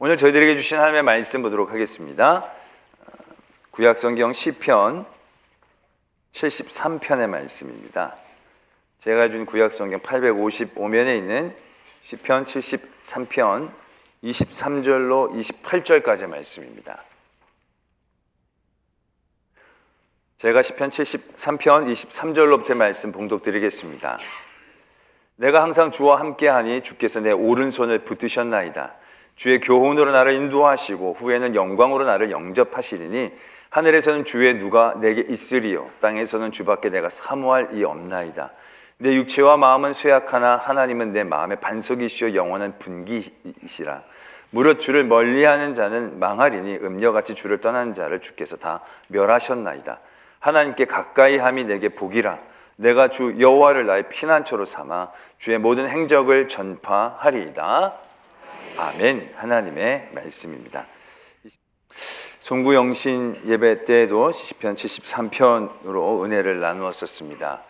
오늘 저희들에게 주신 하나님의 말씀 보도록 하겠습니다. 구약성경 시편 73편의 말씀입니다. 제가 준 구약성경 855면에 있는 시편 73편 23절로 28절까지의 말씀입니다. 제가 시편 73편 23절로부터의 말씀 봉독드리겠습니다. 내가 항상 주와 함께하니 주께서 내 오른손을 붙드셨나이다. 주의 교훈으로 나를 인도하시고 후에는 영광으로 나를 영접하시리니 하늘에서는 주의 누가 내게 있으리요 땅에서는 주밖에 내가 사모할 이 없나이다. 내 육체와 마음은 쇠약하나 하나님은 내 마음의 반석이시오 영원한 분기이시라. 무릇 주를 멀리하는 자는 망하리니 음녀같이 주를 떠난 자를 주께서 다 멸하셨나이다. 하나님께 가까이 함이 내게 복이라. 내가 주 여호와를 나의 피난처로 삼아 주의 모든 행적을 전파하리이다. 아멘. 하나님의 말씀입니다. 송구영신 예배 때에도 시편 73편으로 은혜를 나누었었습니다.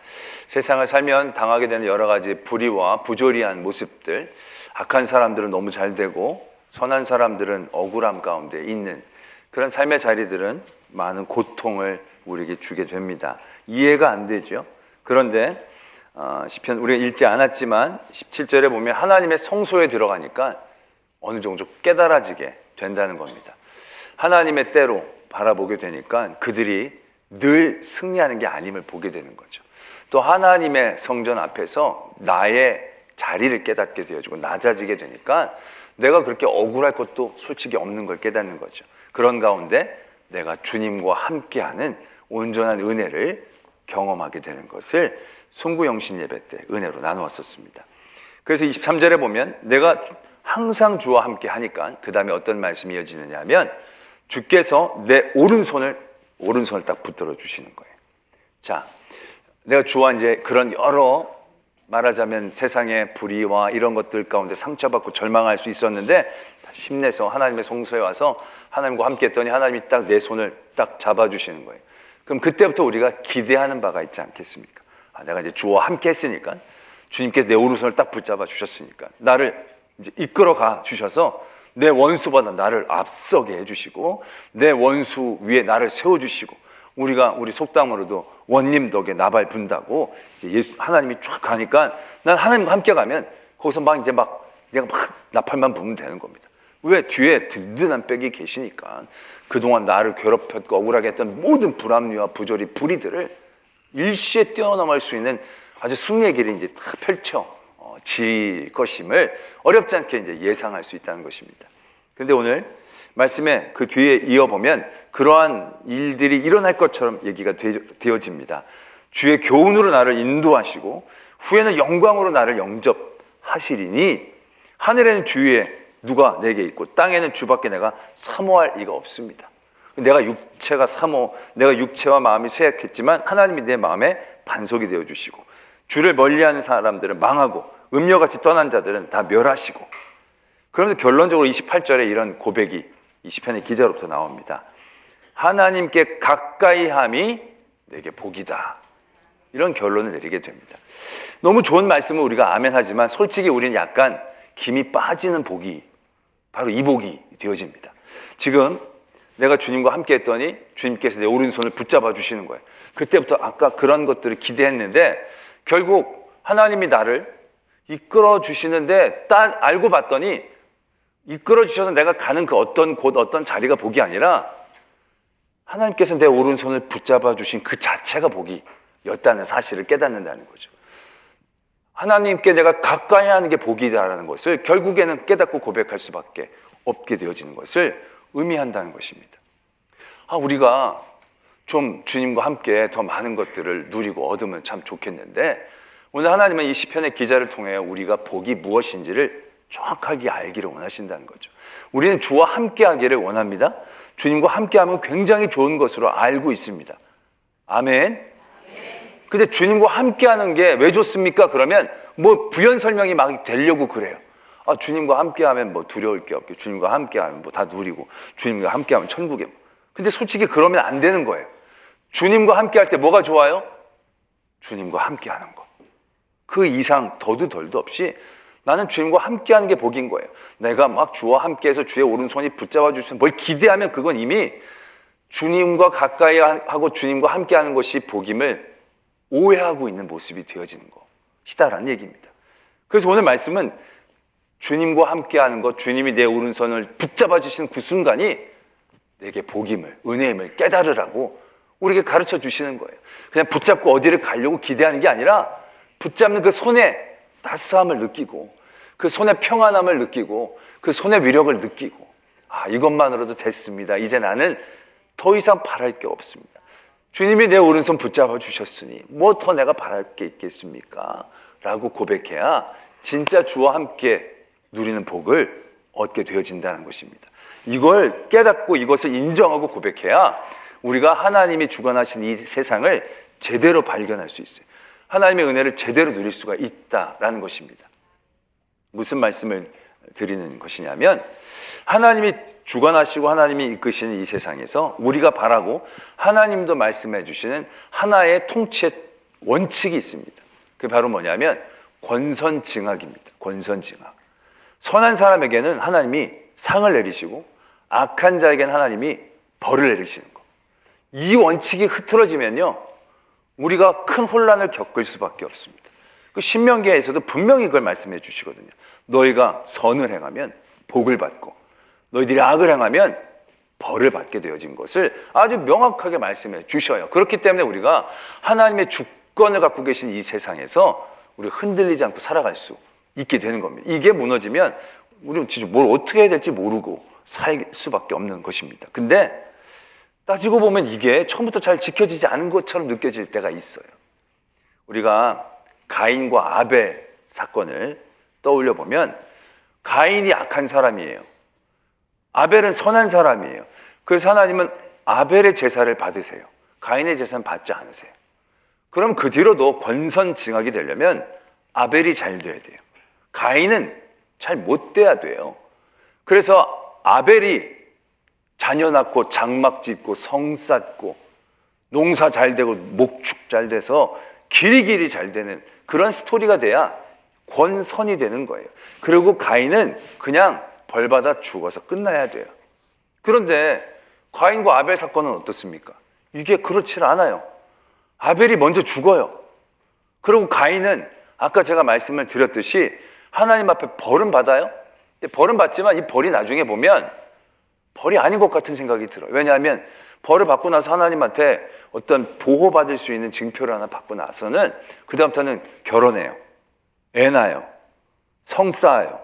세상을 살면 당하게 되는 여러 가지 불의와 부조리한 모습들, 악한 사람들은 너무 잘 되고 선한 사람들은 억울함 가운데 있는 그런 삶의 자리들은 많은 고통을 우리에게 주게 됩니다. 이해가 안 되죠. 그런데 시편 우리가 읽지 않았지만 17절에 보면 하나님의 성소에 들어가니까 어느 정도 깨달아지게 된다는 겁니다. 하나님의 때로 바라보게 되니까 그들이 늘 승리하는 게 아님을 보게 되는 거죠. 또 하나님의 성전 앞에서 나의 자리를 깨닫게 되어지고 낮아지게 되니까 내가 그렇게 억울할 것도 솔직히 없는 걸 깨닫는 거죠. 그런 가운데 내가 주님과 함께하는 온전한 은혜를 경험하게 되는 것을 송구영신 예배 때 은혜로 나누었었습니다. 그래서 23절에 보면 내가 항상 주와 함께 하니까 그 다음에 어떤 말씀이 이어지느냐 하면 주께서 내 오른손을 딱 붙들어 주시는 거예요. 자, 내가 주와 이제 그런 여러 말하자면 세상의 불의와 이런 것들 가운데 상처받고 절망할 수 있었는데 힘내서 하나님의 성소에 와서 하나님과 함께 했더니 하나님이 딱 내 손을 딱 잡아주시는 거예요. 그럼 그때부터 우리가 기대하는 바가 있지 않겠습니까? 내가 이제 주와 함께 했으니까 주님께서 내 오른손을 딱 붙잡아 주셨으니까 나를 이제 이끌어가 주셔서 내 원수보다 나를 앞서게 해주시고 내 원수 위에 나를 세워주시고 우리 속담으로도 원님 덕에 나발 분다고 이제 하나님이 쫙 가니까 난 하나님과 함께 가면 거기서 내가 막 나팔만 부으면 되는 겁니다. 왜? 뒤에 든든한 백이 계시니까 그동안 나를 괴롭혔고 억울하게 했던 모든 불합리와 부조리 불의들을 일시에 뛰어넘을 수 있는 아주 승리의 길이 이제 다 질 것임을 어렵지 않게 이제 예상할 수 있다는 것입니다. 그런데 오늘 말씀에 그 뒤에 이어보면 그러한 일들이 일어날 것처럼 얘기가 되어집니다. 주의 교훈으로 나를 인도하시고 후에는 영광으로 나를 영접하시리니 하늘에는 주의 누가 내게 있고 땅에는 주밖에 내가 사모할 이가 없습니다. 내가 육체와 마음이 쇠약했지만 하나님이 내 마음에 반석이 되어주시고 주를 멀리하는 사람들은 망하고 음녀같이 떠난 자들은 다 멸하시고 그러면서 결론적으로 28절에 이런 고백이 이 시편의 기자로부터 나옵니다. 하나님께 가까이 함이 내게 복이다. 이런 결론을 내리게 됩니다. 너무 좋은 말씀을 우리가 아멘 하지만 솔직히 우리는 약간 김이 빠지는 복이 바로 이 복이 되어집니다. 지금 내가 주님과 함께 했더니 주님께서 내 오른손을 붙잡아 주시는 거예요. 그때부터 아까 그런 것들을 기대했는데 결국 하나님이 나를 이끌어 주시는데 딱 알고 봤더니 이끌어 주셔서 내가 가는 그 어떤 곳 어떤 자리가 복이 아니라 하나님께서 내 오른손을 붙잡아 주신 그 자체가 복이였다는 사실을 깨닫는다는 거죠. 하나님께 내가 가까이 하는 게 복이다라는 것을 결국에는 깨닫고 고백할 수밖에 없게 되어지는 것을 의미한다는 것입니다. 우리가 좀 주님과 함께 더 많은 것들을 누리고 얻으면 참 좋겠는데 오늘 하나님은 이 시편의 기자를 통해 우리가 복이 무엇인지를 정확하게 알기를 원하신다는 거죠. 우리는 주와 함께 하기를 원합니다. 주님과 함께 하면 굉장히 좋은 것으로 알고 있습니다. 아멘. 근데 주님과 함께 하는 게 왜 좋습니까? 그러면 부연 설명이 막 되려고 그래요. 주님과 함께 하면 두려울 게 없게 주님과 함께 하면 다 누리고 주님과 함께 하면 천국에 근데 솔직히 그러면 안 되는 거예요. 주님과 함께 할 때 뭐가 좋아요? 주님과 함께 하는 거. 그 이상 더도 덜도 없이 나는 주님과 함께하는 게 복인 거예요. 내가 막 주와 함께해서 주의 오른손이 붙잡아 주시는 뭘 기대하면 그건 이미 주님과 가까이 하고 주님과 함께하는 것이 복임을 오해하고 있는 모습이 되어지는 것이다라는 얘기입니다. 그래서 오늘 말씀은 주님과 함께하는 것, 주님이 내 오른손을 붙잡아 주시는 그 순간이 내게 복임을, 은혜임을 깨달으라고 우리에게 가르쳐 주시는 거예요. 그냥 붙잡고 어디를 가려고 기대하는 게 아니라 붙잡는 그 손의 따스함을 느끼고 그 손의 평안함을 느끼고 그 손의 위력을 느끼고 이것만으로도 됐습니다. 이제 나는 더 이상 바랄 게 없습니다. 주님이 내 오른손 붙잡아 주셨으니 뭐 더 내가 바랄 게 있겠습니까? 라고 고백해야 진짜 주와 함께 누리는 복을 얻게 되어진다는 것입니다. 이걸 깨닫고 이것을 인정하고 고백해야 우리가 하나님이 주관하신 이 세상을 제대로 발견할 수 있어요. 하나님의 은혜를 제대로 누릴 수가 있다라는 것입니다. 무슨 말씀을 드리는 것이냐면 하나님이 주관하시고 하나님이 이끄시는 이 세상에서 우리가 바라고 하나님도 말씀해 주시는 하나의 통치의 원칙이 있습니다. 그게 바로 뭐냐면 권선징악입니다. 권선징악. 선한 사람에게는 하나님이 상을 내리시고 악한 자에게는 하나님이 벌을 내리시는 것. 이 원칙이 흐트러지면요 우리가 큰 혼란을 겪을 수밖에 없습니다. 그 신명기에서도 분명히 그걸 말씀해 주시거든요. 너희가 선을 행하면 복을 받고 너희들이 악을 행하면 벌을 받게 되어진 것을 아주 명확하게 말씀해 주셔요. 그렇기 때문에 우리가 하나님의 주권을 갖고 계신 이 세상에서 우리 흔들리지 않고 살아갈 수 있게 되는 겁니다. 이게 무너지면 우리는 진짜 뭘 어떻게 해야 될지 모르고 살 수밖에 없는 것입니다. 근데 따지고 보면 이게 처음부터 잘 지켜지지 않은 것처럼 느껴질 때가 있어요. 우리가 가인과 아벨 사건을 떠올려 보면 가인이 악한 사람이에요. 아벨은 선한 사람이에요. 그래서 하나님은 아벨의 제사를 받으세요. 가인의 제사는 받지 않으세요. 그럼 그 뒤로도 권선징악이 되려면 아벨이 잘 돼야 돼요. 가인은 잘 못 돼야 돼요. 그래서 아벨이 자녀 낳고 장막 짓고 성 쌓고 농사 잘 되고 목축 잘 돼서 길이길이 잘 되는 그런 스토리가 돼야 권선이 되는 거예요. 그리고 가인은 그냥 벌받아 죽어서 끝나야 돼요. 그런데 가인과 아벨 사건은 어떻습니까? 이게 그렇지 않아요. 아벨이 먼저 죽어요. 그리고 가인은 아까 제가 말씀을 드렸듯이 하나님 앞에 벌은 받아요. 벌은 받지만 이 벌이 나중에 보면 벌이 아닌 것 같은 생각이 들어요. 왜냐하면 벌을 받고 나서 하나님한테 어떤 보호받을 수 있는 증표를 하나 받고 나서는 그 다음부터는 결혼해요. 애 낳아요. 성 쌓아요.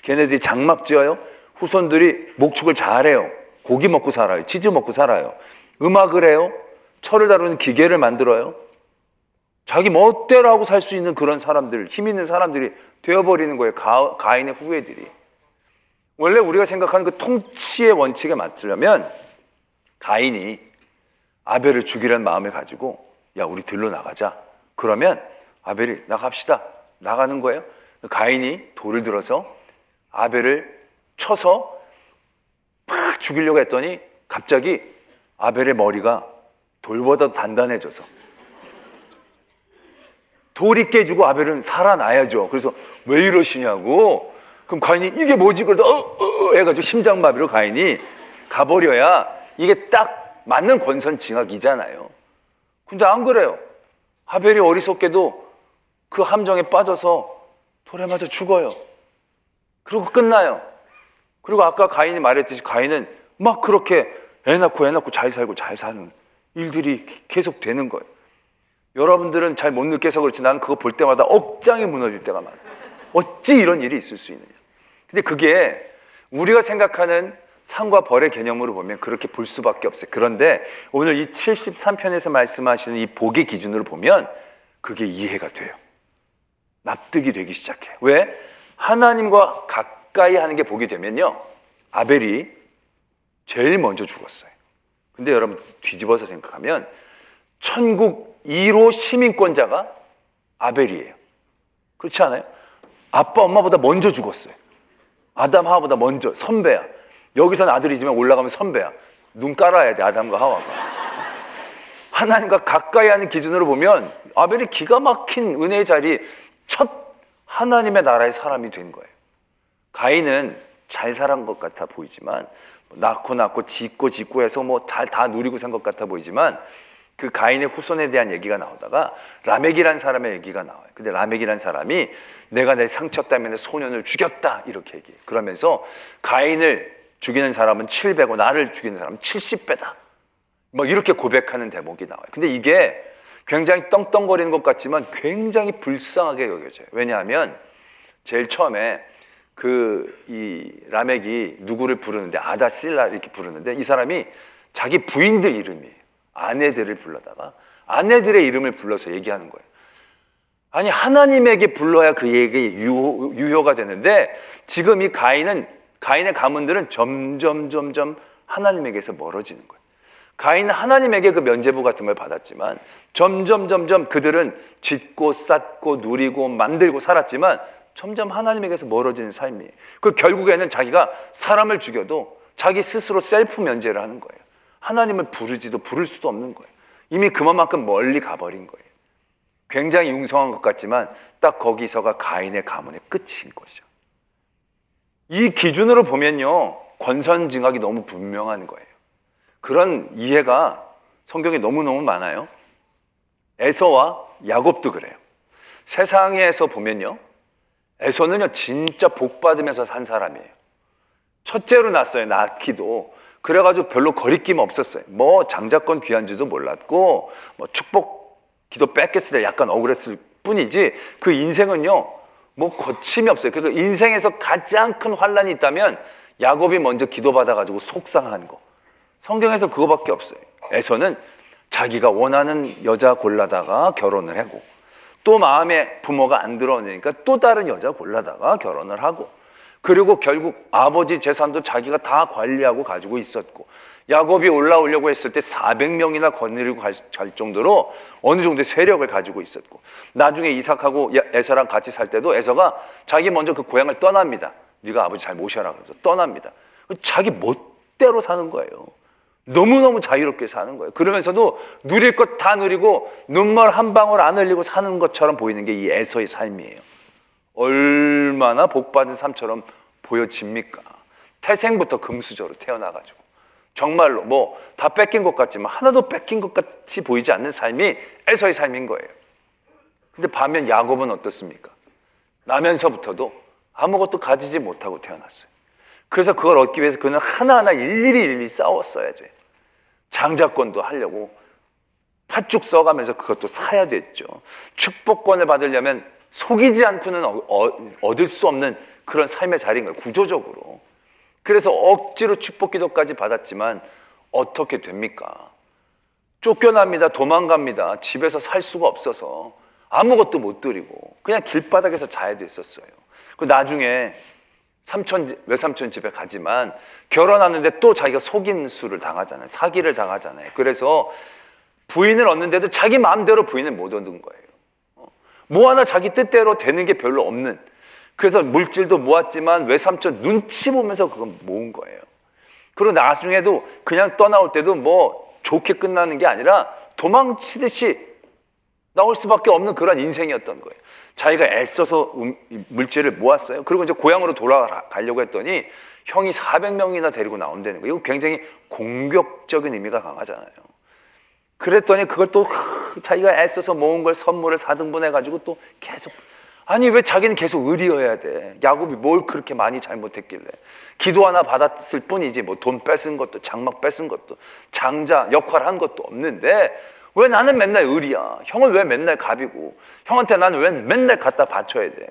걔네들이 장막 지어요. 후손들이 목축을 잘해요. 고기 먹고 살아요. 치즈 먹고 살아요. 음악을 해요. 철을 다루는 기계를 만들어요. 자기 멋대로 하고 살 수 있는 그런 사람들, 힘 있는 사람들이 되어버리는 거예요. 가인의 후예들이. 원래 우리가 생각하는 그 통치의 원칙에 맞추려면 가인이 아벨을 죽이려는 마음을 가지고 야 우리 들러 나가자. 그러면 아벨이 나갑시다. 나가는 거예요. 가인이 돌을 들어서 아벨을 쳐서 막 죽이려고 했더니 갑자기 아벨의 머리가 돌보다 단단해져서 돌이 깨지고 아벨은 살아나야죠. 그래서 왜 이러시냐고. 그럼 가인이 이게 뭐지? 그러다 해가지고 심장마비로 가인이 가버려야 이게 딱 맞는 권선징악이잖아요. 근데 안 그래요. 아벨이 어리석게도 그 함정에 빠져서 돌에 맞아 죽어요. 그리고 끝나요. 그리고 아까 가인이 말했듯이 가인은 막 그렇게 애 낳고 잘 살고 잘 사는 일들이 계속 되는 거예요. 여러분들은 잘 못 느껴서 그렇지 나는 그거 볼 때마다 억장이 무너질 때가 많아요. 어찌 이런 일이 있을 수 있느냐. 근데 그게 우리가 생각하는 상과 벌의 개념으로 보면 그렇게 볼 수밖에 없어요. 그런데 오늘 이 73편에서 말씀하시는 이 복의 기준으로 보면 그게 이해가 돼요. 납득이 되기 시작해요. 왜? 하나님과 가까이 하는 게 복이 되면요. 아벨이 제일 먼저 죽었어요. 근데 여러분 뒤집어서 생각하면 천국 1호 시민권자가 아벨이에요. 그렇지 않아요? 아빠 엄마보다 먼저 죽었어요. 아담 하와보다 먼저 선배야. 여기서는 아들이지만 올라가면 선배야. 눈 깔아야 돼. 아담과 하와가. 하나님과 가까이 하는 기준으로 보면 아벨이 기가 막힌 은혜의 자리 첫 하나님의 나라의 사람이 된 거예요. 가인은 잘 살은 것 같아 보이지만 낳고 짓고 해서 뭐 다 누리고 산 것 같아 보이지만 그 가인의 후손에 대한 얘기가 나오다가 라멕이라는 사람의 얘기가 나와요. 근데 라멕이라는 사람이 내가 내 상처 때문에 소년을 죽였다 이렇게 얘기해요. 그러면서 가인을 죽이는 사람은 700고 나를 죽이는 사람은 70배다. 뭐 이렇게 고백하는 대목이 나와요. 근데 이게 굉장히 떵떵거리는 것 같지만 굉장히 불쌍하게 여겨져요. 왜냐하면 제일 처음에 이 라멕이 누구를 부르는데 아다실라 이렇게 부르는데 이 사람이 자기 부인들 이름이에요. 아내들을 불러다가 아내들의 이름을 불러서 얘기하는 거예요. 아니 하나님에게 불러야 그 얘기 유효가 되는데 지금 이 가인의 가문들은 점점 하나님에게서 멀어지는 거예요. 가인은 하나님에게 그 면죄부 같은 걸 받았지만 점점 그들은 짓고 쌓고 누리고 만들고 살았지만 점점 하나님에게서 멀어지는 삶이에요. 그 결국에는 자기가 사람을 죽여도 자기 스스로 셀프 면제를 하는 거예요. 하나님을 부르지도 부를 수도 없는 거예요. 이미 그만큼 멀리 가버린 거예요. 굉장히 융성한 것 같지만 딱 거기서가 가인의 가문의 끝인 거죠. 이 기준으로 보면요, 권선징악이 너무 분명한 거예요. 그런 이해가 성경에 너무너무 많아요. 에서와 야곱도 그래요. 세상에서 보면요, 에서는요 진짜 복 받으면서 산 사람이에요. 첫째로 낳았어요. 낳기도 그래가지고 별로 거리낌 없었어요. 뭐 장자권 귀한지도 몰랐고 뭐 축복 기도 뺏겼을 때 약간 억울했을 뿐이지 그 인생은요 뭐 거침이 없어요. 그러니까 인생에서 가장 큰 환란이 있다면 야곱이 먼저 기도받아가지고 속상한 거. 성경에서 그거밖에 없어요. 에서는 자기가 원하는 여자 골라다가 결혼을 하고 또 마음에 부모가 안 들어오니까 또 다른 여자 골라다가 결혼을 하고 그리고 결국 아버지 재산도 자기가 다 관리하고 가지고 있었고 야곱이 올라오려고 했을 때 400명이나 거느리고 갈 정도로 어느 정도의 세력을 가지고 있었고 나중에 이삭하고 에서랑 같이 살 때도 에서가 자기 먼저 그 고향을 떠납니다. 네가 아버지 잘 모셔라 그래서 떠납니다. 자기 멋대로 사는 거예요. 너무너무 자유롭게 사는 거예요. 그러면서도 누릴 것 다 누리고 눈물 한 방울 안 흘리고 사는 것처럼 보이는 게 이 에서의 삶이에요. 얼마나 복받은 삶처럼 보여집니까? 태생부터 금수저로 태어나가지고 정말로 뭐 다 뺏긴 것 같지만 하나도 뺏긴 것 같이 보이지 않는 삶이 에서의 삶인 거예요. 근데 반면 야곱은 어떻습니까? 나면서부터도 아무것도 가지지 못하고 태어났어요. 그래서 그걸 얻기 위해서 그는 하나하나 일일이 싸웠어야 돼요. 장자권도 하려고 팥죽 써가면서 그것도 사야 됐죠. 축복권을 받으려면 속이지 않고는 얻을 수 없는 그런 삶의 자리인 거예요. 구조적으로. 그래서 억지로 축복 기도까지 받았지만 어떻게 됩니까? 쫓겨납니다. 도망갑니다. 집에서 살 수가 없어서 아무것도 못 드리고 그냥 길바닥에서 자야 됐었어요. 그 나중에 외삼촌 집에 가지만 결혼하는데 또 자기가 속임수를 당하잖아요. 사기를 당하잖아요. 그래서 부인을 얻는데도 자기 마음대로 부인을 못 얻은 거예요. 뭐 하나 자기 뜻대로 되는 게 별로 없는. 그래서 물질도 모았지만 외삼촌 눈치 보면서 그건 모은 거예요. 그리고 나중에도 그냥 떠나올 때도 뭐 좋게 끝나는 게 아니라 도망치듯이 나올 수밖에 없는 그런 인생이었던 거예요. 자기가 애써서 물질을 모았어요. 그리고 이제 고향으로 돌아가려고 했더니 형이 400명이나 데리고 나온다는 거예요. 이거 굉장히 공격적인 의미가 강하잖아요. 그랬더니 그걸 또 자기가 애써서 모은 걸 선물을 4등분해가지고 또 계속 아니 왜 자기는 계속 의리여야 돼. 야곱이 뭘 그렇게 많이 잘못했길래. 기도 하나 받았을 뿐이지 뭐 돈 뺏은 것도 장막 뺏은 것도 장자 역할 한 것도 없는데 왜 나는 맨날 의리야. 형은 왜 맨날 갑이고 형한테 나는 왜 맨날 갖다 바쳐야 돼.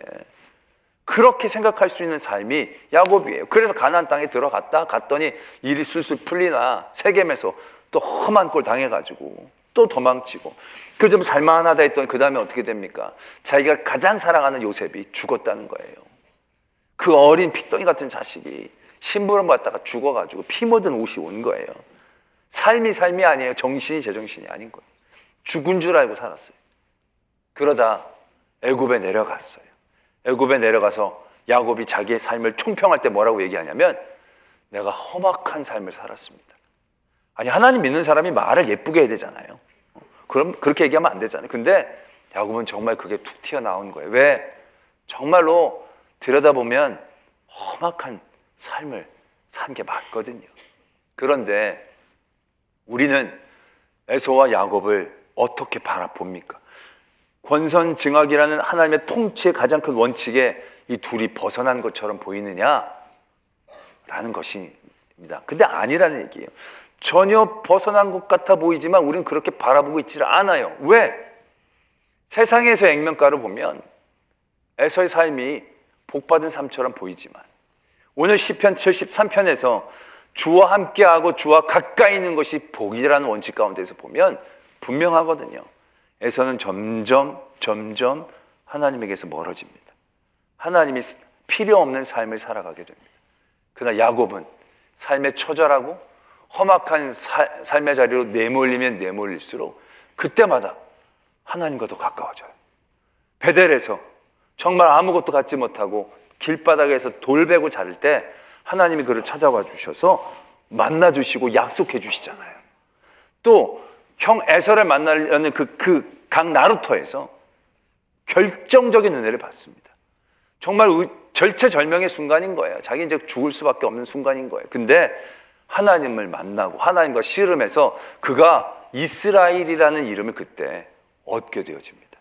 그렇게 생각할 수 있는 삶이 야곱이에요. 그래서 가나안 땅에 갔더니 일이 술술 풀리나 세겜에서 또 험한 꼴 당해가지고 또 도망치고 그 좀 살만하다 했더니 그 다음에 어떻게 됩니까? 자기가 가장 사랑하는 요셉이 죽었다는 거예요. 그 어린 핏덩이 같은 자식이 심부름 받다가 죽어가지고 피 묻은 옷이 온 거예요. 삶이 아니에요. 정신이 제정신이 아닌 거예요. 죽은 줄 알고 살았어요. 그러다 애굽에 내려갔어요. 애굽에 내려가서 야곱이 자기의 삶을 총평할 때 뭐라고 얘기하냐면 내가 험악한 삶을 살았습니다. 아니 하나님 믿는 사람이 말을 예쁘게 해야 되잖아요. 그럼 그렇게 얘기하면 안 되잖아요. 근데 야곱은 정말 그게 툭 튀어나온 거예요. 왜? 정말로 들여다보면 험악한 삶을 산 게 맞거든요. 그런데 우리는 에서와 야곱을 어떻게 바라봅니까? 권선징악이라는 하나님의 통치의 가장 큰 원칙에 이 둘이 벗어난 것처럼 보이느냐? 라는 것입니다. 근데 아니라는 얘기예요. 전혀 벗어난 것 같아 보이지만 우리는 그렇게 바라보고 있지 않아요. 왜? 세상에서 액면가를 보면 에서의 삶이 복받은 삶처럼 보이지만 오늘 시편 73편에서 주와 함께하고 주와 가까이 있는 것이 복이라는 원칙 가운데서 보면 분명하거든요. 에서는 점점 하나님에게서 멀어집니다. 하나님이 필요 없는 삶을 살아가게 됩니다. 그러나 야곱은 삶에 처절하고 험악한 삶의 자리로 내몰리면 내몰릴수록 그때마다 하나님과 더 가까워져요. 베델에서 정말 아무것도 갖지 못하고 길바닥에서 돌베고 자를 때 하나님이 그를 찾아와 주셔서 만나 주시고 약속해 주시잖아요. 또 형 에서를 만나려는 그 강 나루터에서 결정적인 은혜를 받습니다. 정말 절체절명의 순간인 거예요. 자기 이제 죽을 수밖에 없는 순간인 거예요. 근데 하나님을 만나고 하나님과 씨름해서 그가 이스라엘이라는 이름을 그때 얻게 되어집니다.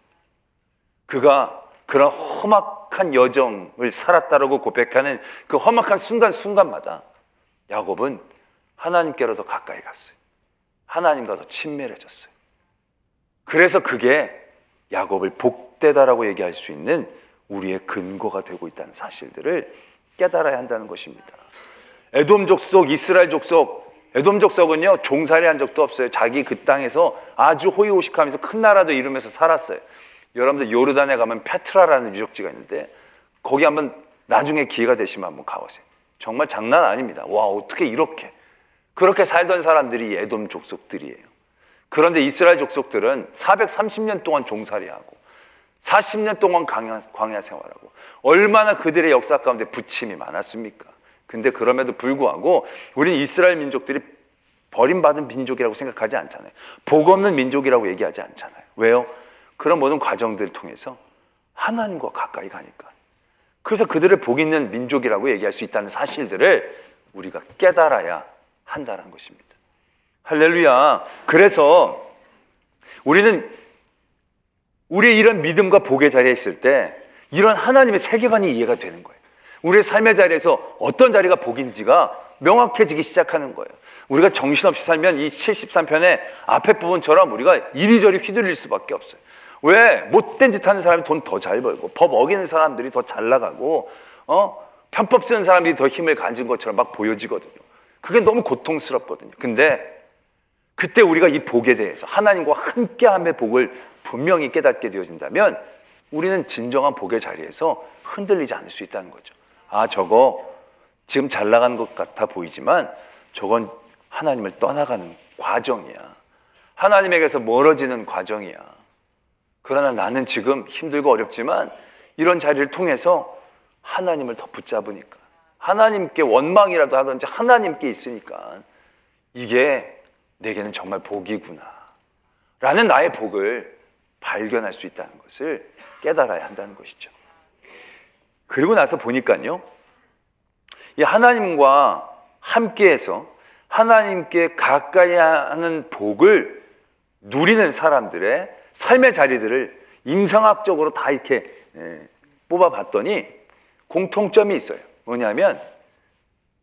그가 그런 험악한 여정을 살았다라고 고백하는 그 험악한 순간순간마다 야곱은 하나님께로 더 가까이 갔어요. 하나님과 더 친밀해졌어요. 그래서 그게 야곱을 복되다라고 얘기할 수 있는 우리의 근거가 되고 있다는 사실들을 깨달아야 한다는 것입니다. 에돔 족속, 이스라엘 족속, 에돔 족속은요 종살이 한 적도 없어요. 자기 그 땅에서 아주 호의호식하면서 큰 나라도 이루면서 살았어요. 여러분들 요르단에 가면 페트라라는 유적지가 있는데 거기 한번 나중에 기회가 되시면 한번 가보세요. 정말 장난 아닙니다. 와, 어떻게 그렇게 살던 사람들이 에돔 족속들이에요. 그런데 이스라엘 족속들은 430년 동안 종살이하고 40년 동안 광야 생활하고 얼마나 그들의 역사 가운데 부침이 많았습니까? 근데 그럼에도 불구하고 우리는 이스라엘 민족들이 버림받은 민족이라고 생각하지 않잖아요. 복 없는 민족이라고 얘기하지 않잖아요. 왜요? 그런 모든 과정들을 통해서 하나님과 가까이 가니까. 그래서 그들을 복 있는 민족이라고 얘기할 수 있다는 사실들을 우리가 깨달아야 한다는 것입니다. 할렐루야. 그래서 우리는 우리의 이런 믿음과 복의 자리에 있을 때 이런 하나님의 세계관이 이해가 되는 거예요. 우리의 삶의 자리에서 어떤 자리가 복인지가 명확해지기 시작하는 거예요. 우리가 정신없이 살면 이 73편의 앞에 부분처럼 우리가 이리저리 휘둘릴 수밖에 없어요. 왜? 못된 짓 하는 사람이 돈 더 잘 벌고 법 어기는 사람들이 더 잘 나가고 편법 쓰는 사람들이 더 힘을 가진 것처럼 막 보여지거든요. 그게 너무 고통스럽거든요. 근데 그때 우리가 이 복에 대해서 하나님과 함께함의 복을 분명히 깨닫게 되어진다면 우리는 진정한 복의 자리에서 흔들리지 않을 수 있다는 거죠. 아, 저거 지금 잘 나가는 것 같아 보이지만 저건 하나님을 떠나가는 과정이야. 하나님에게서 멀어지는 과정이야. 그러나 나는 지금 힘들고 어렵지만 이런 자리를 통해서 하나님을 더 붙잡으니까, 하나님께 원망이라도 하든지 하나님께 있으니까 이게 내게는 정말 복이구나 라는 나의 복을 발견할 수 있다는 것을 깨달아야 한다는 것이죠. 그리고 나서 보니까요, 이 하나님과 함께해서 하나님께 가까이 하는 복을 누리는 사람들의 삶의 자리들을 임상학적으로 다 이렇게 뽑아봤더니 공통점이 있어요. 뭐냐면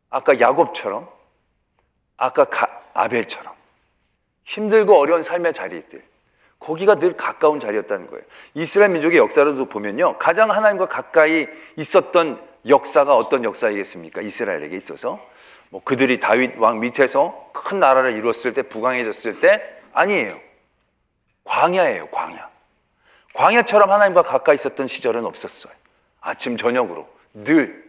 아까 야곱처럼, 아까 아벨처럼 힘들고 어려운 삶의 자리들, 거기가 늘 가까운 자리였다는 거예요. 이스라엘 민족의 역사로도 보면요, 가장 하나님과 가까이 있었던 역사가 어떤 역사이겠습니까? 이스라엘에게 있어서 그들이 다윗 왕 밑에서 큰 나라를 이뤘을 때, 부강해졌을 때 아니에요. 광야예요. 광야처럼 하나님과 가까이 있었던 시절은 없었어요. 아침 저녁으로 늘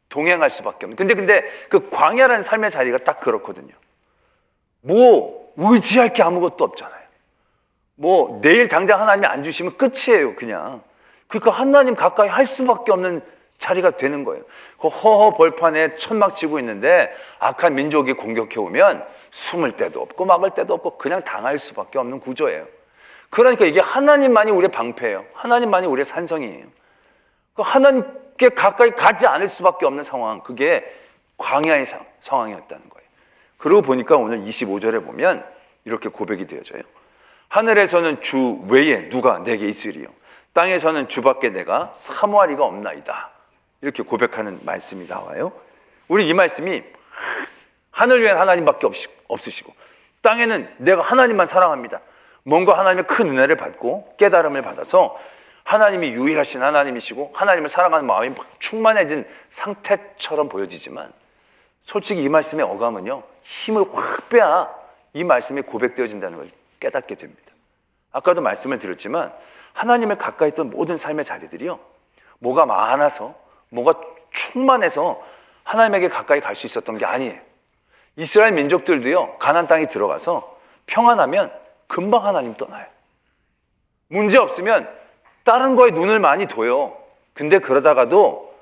동행할 수밖에 없는. 근데 그 광야라는 삶의 자리가 딱 그렇거든요. 의지할 게 아무것도 없잖아요. 내일 당장 하나님이 안 주시면 끝이에요, 그냥. 그러니까 하나님 가까이 할 수밖에 없는 자리가 되는 거예요. 그 허허 벌판에 천막 치고 있는데 악한 민족이 공격해 오면 숨을 데도 없고 막을 데도 없고 그냥 당할 수밖에 없는 구조예요. 그러니까 이게 하나님만이 우리의 방패예요. 하나님만이 우리의 산성이에요. 하나님께 가까이 가지 않을 수밖에 없는 상황, 그게 광야의 상황이었다는 거예요. 그러고 보니까 오늘 25절에 보면 이렇게 고백이 되어져요. 하늘에서는 주 외에 누가 내게 있으리요, 땅에서는 주밖에 내가 사모하리가 없나이다. 이렇게 고백하는 말씀이 나와요. 우리 이 말씀이 하늘 위엔 하나님밖에 없으시고 땅에는 내가 하나님만 사랑합니다, 뭔가 하나님의 큰 은혜를 받고 깨달음을 받아서 하나님이 유일하신 하나님이시고 하나님을 사랑하는 마음이 막 충만해진 상태처럼 보여지지만, 솔직히 이 말씀의 어감은요, 힘을 확 빼야 이 말씀이 고백되어진다는 걸 깨닫게 됩니다. 아까도 말씀을 드렸지만 하나님을 가까이 있던 모든 삶의 자리들이요, 뭐가 많아서 뭐가 충만해서 하나님에게 가까이 갈 수 있었던 게 아니에요. 이스라엘 민족들도요, 가나안 땅에 들어가서 평안하면 금방 하나님 떠나요. 문제 없으면 다른 거에 눈을 많이 둬요. 근데 그러다가도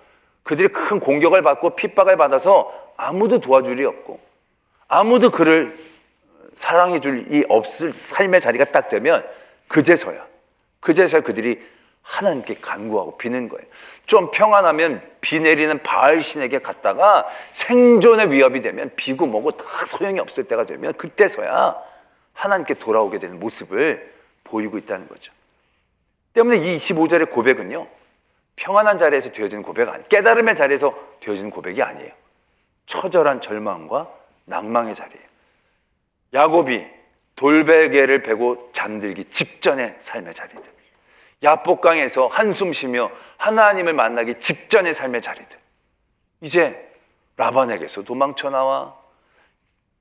그들이 큰 공격을 받고 핍박을 받아서 아무도 도와줄 리 없고 아무도 그를 사랑해 줄 이 없을 삶의 자리가 딱 되면 그제서야 그들이 하나님께 간구하고 비는 거예요. 좀 평안하면 비 내리는 바알 신에게 갔다가 생존의 위협이 되면 비고 뭐고 다 소용이 없을 때가 되면 그때서야 하나님께 돌아오게 되는 모습을 보이고 있다는 거죠. 때문에 이 25절의 고백은요, 평안한 자리에서 되어지는 고백 아니에요. 깨달음의 자리에서 되어지는 고백이 아니에요. 처절한 절망과 낭망의 자리예요. 야곱이 돌베개를 베고 잠들기 직전의 삶의 자리들, 야복강에서 한숨 쉬며 하나님을 만나기 직전의 삶의 자리들, 이제 라반에게서 도망쳐 나와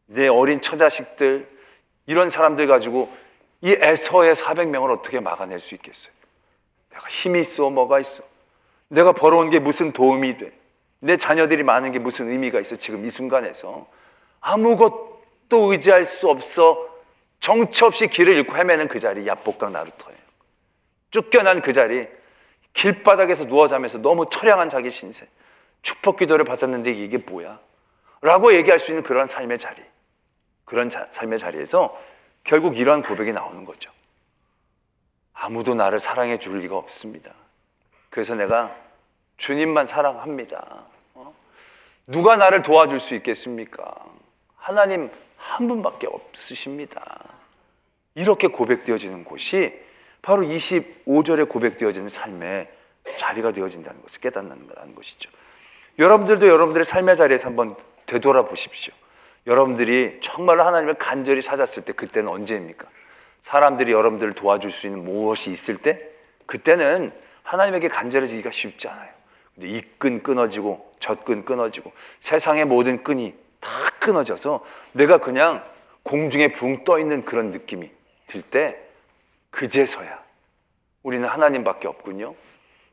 내 어린 처자식들, 이런 사람들 가지고 이 에서의 400명을 어떻게 막아낼 수 있겠어요? 내가 힘이 있어, 뭐가 있어? 내가 벌어온 게 무슨 도움이 돼? 내 자녀들이 많은 게 무슨 의미가 있어? 지금 이 순간에서 아무것도 의지할 수 없어 정처 없이 길을 잃고 헤매는 그 자리, 야복강 나루터예요. 쫓겨난 그 자리, 길바닥에서 누워 자면서 너무 처량한 자기 신세, 축복 기도를 받았는데 이게 뭐야? 라고 얘기할 수 있는 그런 삶의 자리, 그런 삶의 자리에서 결국 이러한 고백이 나오는 거죠. 아무도 나를 사랑해 줄 리가 없습니다. 그래서 내가 주님만 사랑합니다. 누가 나를 도와줄 수 있겠습니까? 하나님 한 분밖에 없으십니다. 이렇게 고백되어지는 곳이 바로 25절에 고백되어지는 삶의 자리가 되어진다는 것을 깨닫는다는 것이죠. 여러분들도 여러분들의 삶의 자리에서 한번 되돌아보십시오. 여러분들이 정말로 하나님을 간절히 찾았을 때, 그때는 언제입니까? 사람들이 여러분들을 도와줄 수 있는 무엇이 있을 때, 그때는 하나님에게 간절해지기가 쉽지 않아요. 근데 이 끈 끊어지고 저 끈 끊어지고 세상의 모든 끈이 다 끊어져서 내가 그냥 공중에 붕 떠 있는 그런 느낌이 들 때, 그제서야 우리는 하나님밖에 없군요.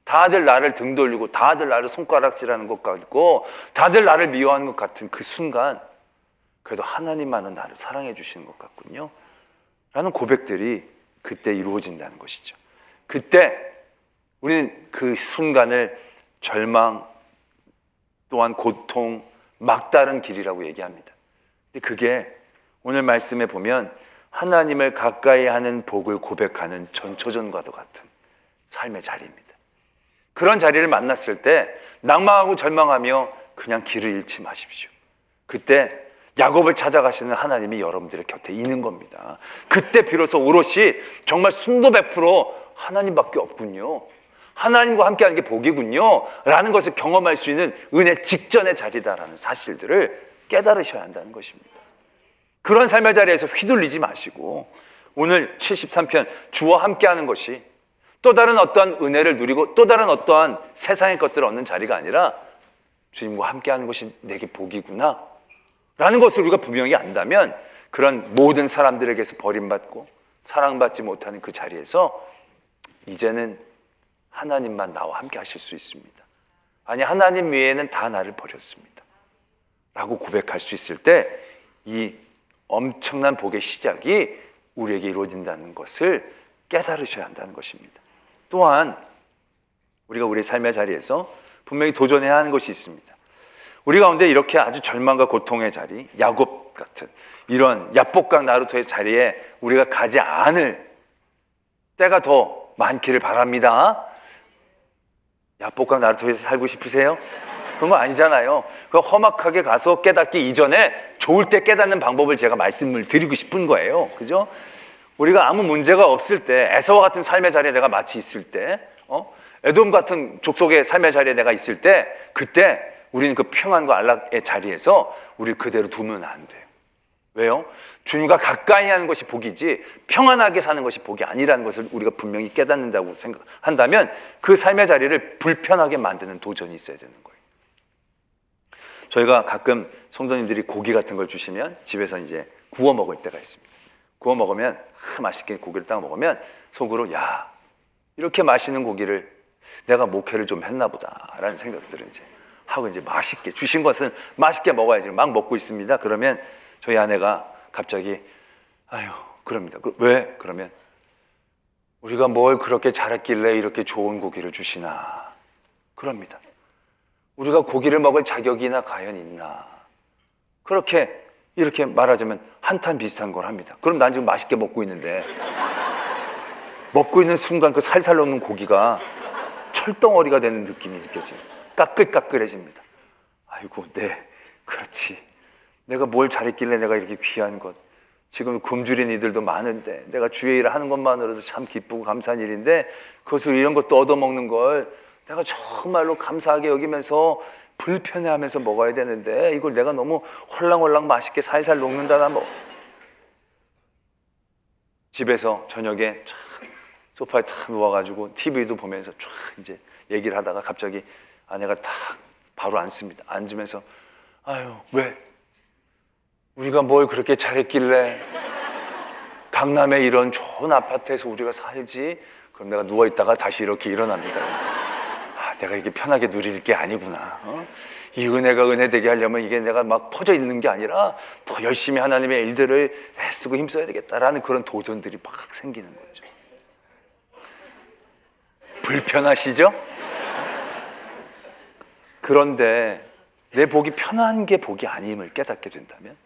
다들 나를 등 돌리고 다들 나를 손가락질하는 것 같고 다들 나를 미워하는 것 같은 그 순간, 그래도 하나님만은 나를 사랑해 주시는 것 같군요 라는 고백들이 그때 이루어진다는 것이죠. 그때 우리는 그 순간을 절망 또한 고통, 막다른 길이라고 얘기합니다. 근데 그게 오늘 말씀에 보면 하나님을 가까이 하는 복을 고백하는 전초전과도 같은 삶의 자리입니다. 그런 자리를 만났을 때 낭망하고 절망하며 그냥 길을 잃지 마십시오. 그때 야곱을 찾아가시는 하나님이 여러분들의 곁에 있는 겁니다. 그때 비로소 오롯이 정말 순도 100% 하나님밖에 없군요, 하나님과 함께하는 게 복이군요 라는 것을 경험할 수 있는 은혜 직전의 자리다라는 사실들을 깨달으셔야 한다는 것입니다. 그런 삶의 자리에서 휘둘리지 마시고 오늘 73편 주와 함께하는 것이 또 다른 어떠한 은혜를 누리고 또 다른 어떠한 세상의 것들을 얻는 자리가 아니라 주님과 함께하는 것이 내게 복이구나 라는 것을 우리가 분명히 안다면, 그런 모든 사람들에게서 버림받고 사랑받지 못하는 그 자리에서 이제는 하나님만 나와 함께 하실 수 있습니다. 아니, 하나님 외에는 다 나를 버렸습니다 라고 고백할 수 있을 때 이 엄청난 복의 시작이 우리에게 이루어진다는 것을 깨달으셔야 한다는 것입니다. 또한 우리가 우리 삶의 자리에서 분명히 도전해야 하는 것이 있습니다. 우리 가운데 이렇게 아주 절망과 고통의 자리, 야곱 같은 이런 야복강 나루토의 자리에 우리가 가지 않을 때가 더 많기를 바랍니다. 야복강 나루토에서 살고 싶으세요? 그런 거 아니잖아요. 그 험악하게 가서 깨닫기 이전에 좋을 때 깨닫는 방법을 제가 말씀을 드리고 싶은 거예요. 그죠? 우리가 아무 문제가 없을 때, 에서와 같은 삶의 자리에 내가 마치 있을 때, 에돔 같은 족속의 삶의 자리에 내가 있을 때, 그때 우리는 그 평안과 안락의 자리에서 우리를 그대로 두면 안 돼요. 왜요? 주님과 가까이 하는 것이 복이지 평안하게 사는 것이 복이 아니라는 것을 우리가 분명히 깨닫는다고 생각한다면 그 삶의 자리를 불편하게 만드는 도전이 있어야 되는 거예요. 저희가 가끔 성도님들이 고기 같은 걸 주시면 집에서 이제 구워 먹을 때가 있습니다. 구워 먹으면 맛있게 고기를 딱 먹으면 속으로 야, 이렇게 맛있는 고기를 내가 목회를 좀 했나 보다라는 생각들을 이제 하고 이제 맛있게 주신 것은 맛있게 먹어야지 막 먹고 있습니다. 그러면 저희 아내가 갑자기 아유 그럽니다. 왜? 그러면 우리가 뭘 그렇게 잘했길래 이렇게 좋은 고기를 주시나 그럽니다. 우리가 고기를 먹을 자격이나 과연 있나 그렇게 이렇게 말하자면 한탄 비슷한 걸 합니다. 그럼 난 지금 맛있게 먹고 있는데 먹고 있는 순간 그 살살 녹는 고기가 철덩어리가 되는 느낌이 느껴져요. 까끌까끌해집니다. 아이고 네 그렇지. 내가 뭘 잘했길래 내가 이렇게 귀한 것 지금 굶주린 이들도 많은데 내가 주의 일을 하는 것만으로도 참 기쁘고 감사한 일인데 그것을 이런 것도 얻어먹는 걸 내가 정말로 감사하게 여기면서 불편해하면서 먹어야 되는데 이걸 내가 너무 홀랑홀랑 맛있게 살살 녹는다나 뭐 집에서 저녁에 소파에 탁 누워가지고 TV도 보면서 쫙 이제 얘기를 하다가 갑자기 아내가 탁 바로 앉습니다. 앉으면서 아유 왜? 우리가 뭘 그렇게 잘했길래 강남에 이런 좋은 아파트에서 우리가 살지? 그럼 내가 누워있다가 다시 이렇게 일어납니다. 그래서 내가 이게 편하게 누릴 게 아니구나. 이 은혜가 은혜 되게 하려면 이게 내가 막 퍼져 있는 게 아니라 더 열심히 하나님의 일들을 애쓰고 힘써야 되겠다라는 그런 도전들이 막 생기는 거죠. 불편하시죠? 그런데 내 복이 편한 게 복이 아님을 깨닫게 된다면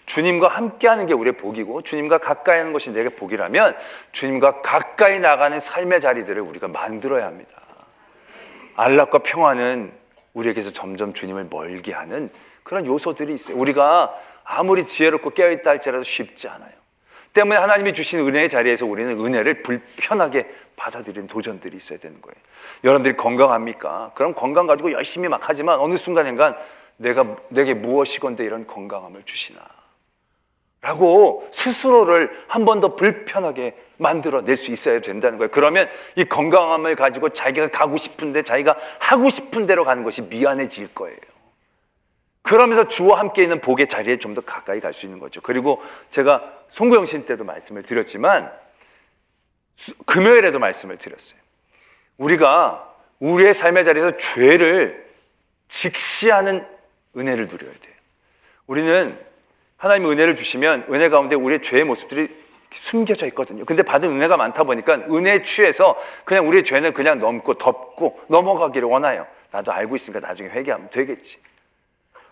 주님과 함께하는 게 우리의 복이고 주님과 가까이 하는 것이 내게 복이라면 주님과 가까이 나가는 삶의 자리들을 우리가 만들어야 합니다. 안락과 평화는 우리에게서 점점 주님을 멀게 하는 그런 요소들이 있어요. 우리가 아무리 지혜롭고 깨어있다 할지라도 쉽지 않아요. 때문에 하나님이 주신 은혜의 자리에서 우리는 은혜를 불편하게 받아들이는 도전들이 있어야 되는 거예요. 여러분들이 건강합니까? 그럼 건강 가지고 열심히 막 하지만 어느 순간인간 내게 무엇이건데 이런 건강함을 주시나 라고 스스로를 한 번 더 불편하게 만들어낼 수 있어야 된다는 거예요. 그러면 이 건강함을 가지고 자기가 가고 싶은데 자기가 하고 싶은 대로 가는 것이 미안해질 거예요. 그러면서 주와 함께 있는 복의 자리에 좀 더 가까이 갈 수 있는 거죠. 그리고 제가 송구영신 때도 말씀을 드렸지만 금요일에도 말씀을 드렸어요. 우리가 우리의 삶의 자리에서 죄를 직시하는 은혜를 누려야 돼요. 우리는 하나님의 은혜를 주시면 은혜 가운데 우리의 죄의 모습들이 숨겨져 있거든요. 근데 받은 은혜가 많다 보니까 은혜에 취해서 그냥 우리의 죄는 그냥 넘고 덮고 넘어가기를 원해요. 나도 알고 있으니까 나중에 회개하면 되겠지.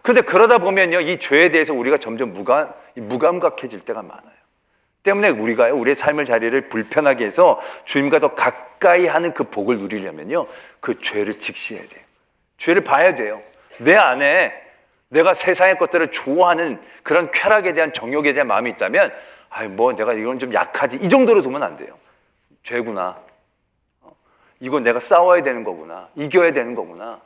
근데 그러다 보면요, 이 죄에 대해서 우리가 점점 무감각해질 때가 많아요. 때문에 우리가 우리의 삶의 자리를 불편하게 해서 주님과 더 가까이 하는 그 복을 누리려면요, 그 죄를 직시해야 돼요. 죄를 봐야 돼요. 내 안에 내가 세상의 것들을 좋아하는 그런 쾌락에 대한 정욕에 대한 마음이 있다면 내가 이건 좀 약하지 이 정도로 두면 안 돼요. 죄구나. 이건 내가 싸워야 되는 거구나. 이겨야 되는 거구나.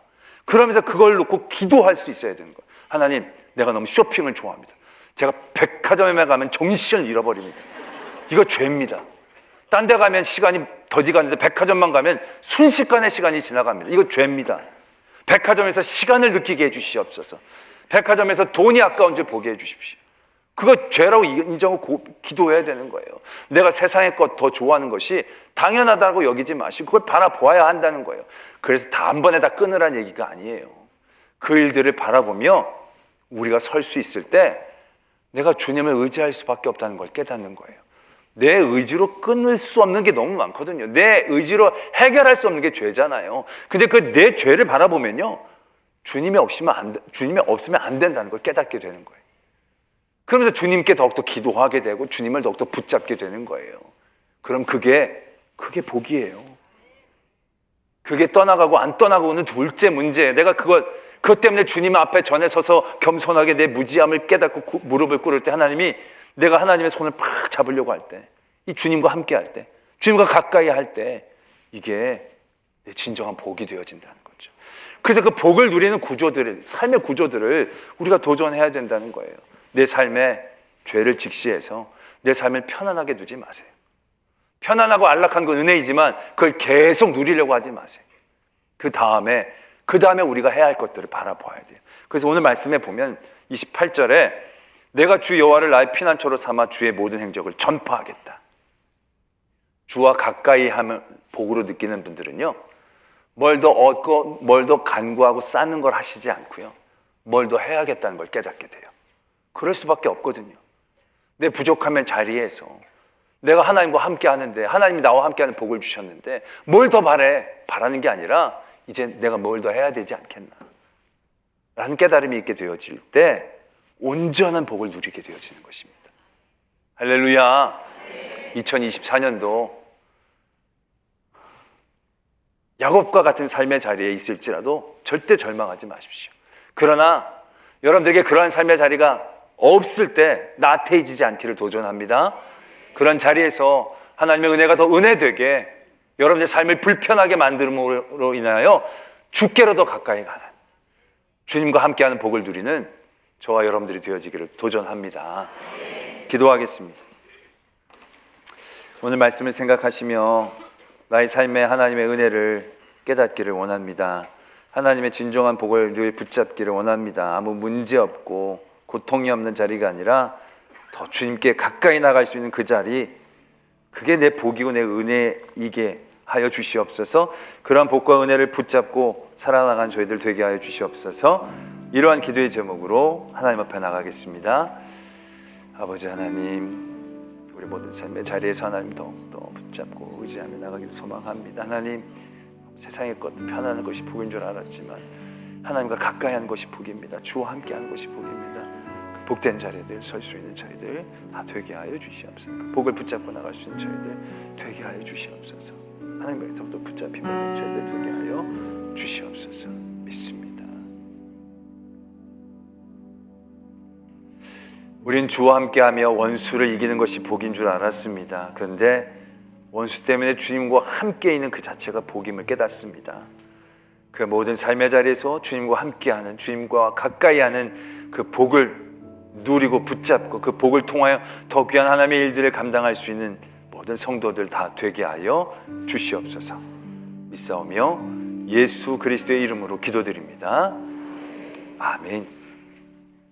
그러면서 그걸 놓고 기도할 수 있어야 되는 거예요. 하나님, 내가 너무 쇼핑을 좋아합니다. 제가 백화점에 가면 정신을 잃어버립니다. 이거 죄입니다. 딴 데 가면 시간이 더디 가는데 백화점만 가면 순식간에 시간이 지나갑니다. 이거 죄입니다. 백화점에서 시간을 느끼게 해주시옵소서. 백화점에서 돈이 아까운 줄 보게 해주십시오. 그거 죄라고 인정하고 기도해야 되는 거예요. 내가 세상의 것 더 좋아하는 것이 당연하다고 여기지 마시고 그걸 바라보아야 한다는 거예요. 그래서 단번에 다 끊으라는 얘기가 아니에요. 그 일들을 바라보며 우리가 설 수 있을 때 내가 주님을 의지할 수밖에 없다는 걸 깨닫는 거예요. 내 의지로 끊을 수 없는 게 너무 많거든요. 내 의지로 해결할 수 없는 게 죄잖아요. 근데 그 내 죄를 바라보면요, 주님이 없으면 안 된다는 걸 깨닫게 되는 거예요. 그러면서 주님께 더욱더 기도하게 되고 주님을 더욱더 붙잡게 되는 거예요. 그럼 그게 복이에요. 그게 떠나가고 안 떠나고는 둘째 문제. 내가 그것 때문에 주님 앞에 전에 서서 겸손하게 내 무지함을 깨닫고 무릎을 꿇을 때 하나님이 내가 하나님의 손을 팍 잡으려고 할 때, 이 주님과 함께 할 때, 주님과 가까이 할 때 이게 내 진정한 복이 되어진다는 거죠. 그래서 그 복을 누리는 구조들을, 삶의 구조들을 우리가 도전해야 된다는 거예요. 내 삶에 죄를 직시해서 내 삶을 편안하게 두지 마세요. 편안하고 안락한 건 은혜이지만 그걸 계속 누리려고 하지 마세요. 그 다음에 우리가 해야 할 것들을 바라봐야 돼요. 그래서 오늘 말씀에 보면 28절에 내가 주 여호와를 나의 피난처로 삼아 주의 모든 행적을 전파하겠다. 주와 가까이 하면 복으로 느끼는 분들은요, 뭘 더 얻고 뭘 더 간구하고 쌓는 걸 하시지 않고요, 뭘 더 해야겠다는 걸 깨닫게 돼요. 그럴 수밖에 없거든요. 내 부족함의 자리에서 내가 하나님과 함께 하는데, 하나님이 나와 함께하는 복을 주셨는데 뭘 더 바라는 게 아니라 이제 내가 뭘 더 해야 되지 않겠나 라는 깨달음이 있게 되어질 때 온전한 복을 누리게 되어지는 것입니다. 할렐루야. 2024년도 야곱과 같은 삶의 자리에 있을지라도 절대 절망하지 마십시오. 그러나 여러분들에게 그러한 삶의 자리가 없을 때 나태해지지 않기를 도전합니다. 그런 자리에서 하나님의 은혜가 더 은혜되게 여러분의 삶을 불편하게 만듦으로 인하여 주께로 더 가까이 가는, 주님과 함께하는 복을 누리는 저와 여러분들이 되어지기를 도전합니다. 기도하겠습니다. 오늘 말씀을 생각하시며 나의 삶에 하나님의 은혜를 깨닫기를 원합니다. 하나님의 진정한 복을 늘 붙잡기를 원합니다. 아무 문제 없고 고통이 없는 자리가 아니라 더 주님께 가까이 나갈 수 있는 그 자리, 그게 내 복이고 내 은혜이게 하여 주시옵소서. 그러한 복과 은혜를 붙잡고 살아나간 저희들 되게 하여 주시옵소서. 이러한 기도의 제목으로 하나님 앞에 나가겠습니다. 아버지 하나님, 우리 모든 삶의 자리에서 하나님 더욱더 붙잡고 의지하며 나가기를 소망합니다. 하나님, 세상의 것 편안한 것이 복인 줄 알았지만 하나님과 가까이 하는 것이 복입니다. 주와 함께 하는 것이 복입니다. 복된 자리들, 설 수 있는 저희들 다 되게 하여 주시옵소서. 복을 붙잡고 나갈 수 있는 저희들 되게 하여 주시옵소서. 하나님의 더욱더 붙잡힘을 있는 저희들 되게 하여 주시옵소서. 믿습니다. 우린 주와 함께하며 원수를 이기는 것이 복인 줄 알았습니다. 그런데 원수 때문에 주님과 함께 있는 그 자체가 복임을 깨닫습니다. 그 모든 삶의 자리에서 주님과 함께하는, 주님과 가까이 하는 그 복을 누리고 붙잡고 그 복을 통하여 더 귀한 하나님의 일들을 감당할 수 있는 모든 성도들 다 되게 하여 주시옵소서. 믿사오며 예수 그리스도의 이름으로 기도드립니다. 아멘.